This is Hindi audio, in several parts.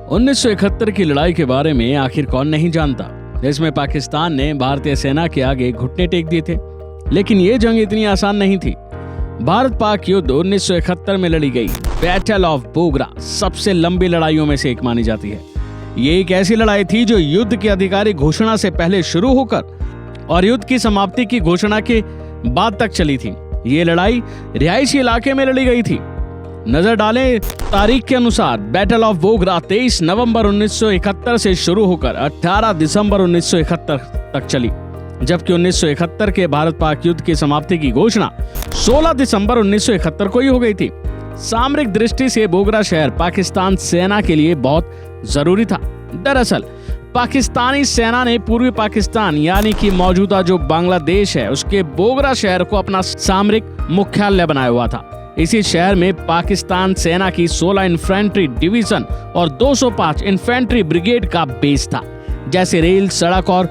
1971 की लड़ाई के बारे में आखिर कौन नहीं जानता। इसमें पाकिस्तान ने भारतीय सेना के आगे घुटने टेक दिए थे, लेकिन ये जंग इतनी आसान नहीं थी। भारत पाक युद्ध 1971 में लड़ी गई बैटल ऑफ बोगरा सबसे लंबी लड़ाइयों में से एक मानी जाती है। ये एक ऐसी लड़ाई थी जो युद्ध की आधिकारिक घोषणा से पहले शुरू होकर और युद्ध की समाप्ति की घोषणा के बाद तक चली थी। ये लड़ाई रिहायशी इलाके में लड़ी गई थी। नजर डालें तारीख के अनुसार बैटल ऑफ बोगरा 23 नवंबर 1971 से शुरू होकर 18 दिसंबर 1971 तक चली, जबकि 1971 के भारत पाक युद्ध की समाप्ति की घोषणा 16 दिसंबर 1971 को ही हो गई थी। सामरिक दृष्टि से बोगरा शहर पाकिस्तान सेना के लिए बहुत जरूरी था। दरअसल पाकिस्तानी सेना ने पूर्वी पाकिस्तान यानी कि मौजूदा जो बांग्लादेश है उसके बोगरा शहर को अपना सामरिक मुख्यालय बनाया हुआ था। इसी शहर में पाकिस्तान सेना की 16 इन्फेंट्री डिवीजन और 205 इन्फेंट्री ब्रिगेड का बेस था। जैसे रेल, सड़क और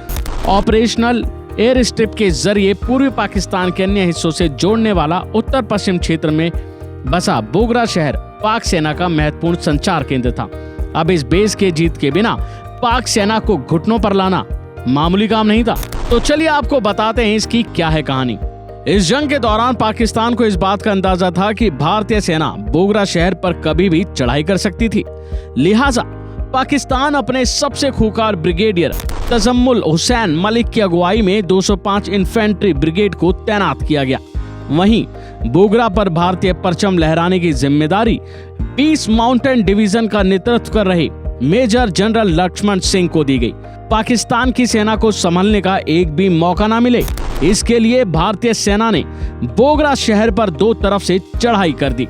ऑपरेशनल एयर स्ट्रिप के जरिए पूर्वी पाकिस्तान के अन्य हिस्सों से जोड़ने वाला उत्तर पश्चिम क्षेत्र में बसा बोगरा शहर पाक सेना का महत्वपूर्ण संचार केंद्र था। अब इस बेस के जीत के बिना पाक सेना को घुटनों पर लाना मामूली काम नहीं था। तो चलिए आपको बताते हैं इसकी क्या है कहानी। इस जंग के दौरान पाकिस्तान को इस बात का अंदाजा था कि भारतीय सेना बोगरा शहर पर कभी भी चढ़ाई कर सकती थी। लिहाजा पाकिस्तान अपने सबसे खूंखार ब्रिगेडियर तजम्मुल हुसैन मलिक की अगुवाई में 205 इन्फेंट्री ब्रिगेड को तैनात किया गया। वहीं बोगरा पर भारतीय परचम लहराने की जिम्मेदारी 20 माउंटेन डिवीजन का नेतृत्व कर रहे मेजर जनरल लक्ष्मण सिंह को दी गई। पाकिस्तान की सेना को संभलने का एक भी मौका ना मिले, इसके लिए भारतीय सेना ने बोगरा शहर पर दो तरफ से चढ़ाई कर दी।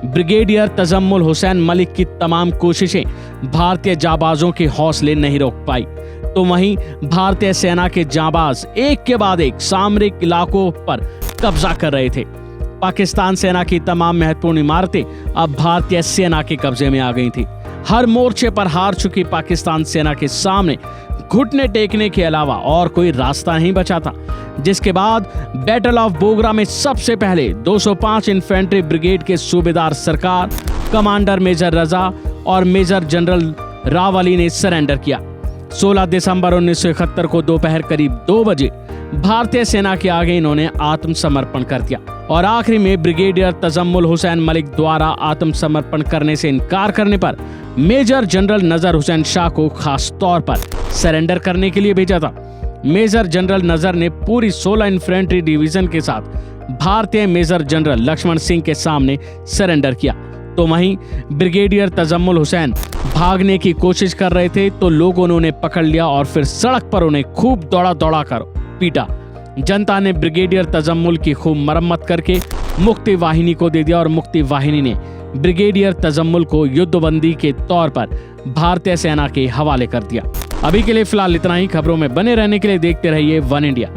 ब्रिगेडियर तजम्मुल हुसैन मलिक की तमाम कोशिशें भारतीय जाबाजों के हौसले नहीं रोक पाई, तो वहीं भारतीय सेना के जाबाज एक के बाद एक सामरिक इलाकों पर कब्जा कर रहे थे। पाकिस्तान सेना की तमाम महत्वपूर्ण इमारतें अब भारतीय सेना के कब्जे में आ गई थी। हर मोर्चे पर हार चुकी पाकिस्तान सेना के सामने घुटने टेकने के अलावा और कोई रास्ता नहीं बचा था, जिसके बाद बैटल ऑफ बोगरा में सबसे पहले 205 इन्फेंट्री ब्रिगेड के सूबेदार सरकार, कमांडर मेजर रजा और मेजर जनरल राव अली ने सरेंडर किया। 16 दिसंबर 1971 को दोपहर करीब 2 बजे भारतीय सेना के आगे इन्होंने आत्मसमर्पण कर दिया और आखिरी में ब्रिगेडियर तजम्मुल हुसैन मलिक द्वारा आत्मसमर्पण करने से इनकार करने पर मेजर जनरल नजर हुसैन शाह को खास तौर पर सरेंडर करने के लिए भेजा था। मेजर जनरल नजर ने पूरी 16 इन्फेंट्री डिवीजन के साथ भारतीय मेजर जनरल लक्ष्मण सिंह के सामने सरेंडर किया। तो वहीं ब्रिगेडियर तजम्मुल हुसैन भागने की कोशिश कर रहे थे तो लोगों ने उन्हें पकड़ लिया और फिर सड़क पर उन्हें खूब दौड़ा कर पीटा। जनता ने ब्रिगेडियर तजम्मुल की खूब मरम्मत करके मुक्ति वाहिनी को दे दिया और मुक्ति वाहिनी ने ब्रिगेडियर तजम्मुल को युद्धबंदी के तौर पर भारतीय सेना के हवाले कर दिया। अभी के लिए फिलहाल इतना ही। खबरों में बने रहने के लिए देखते रहिए वन इंडिया।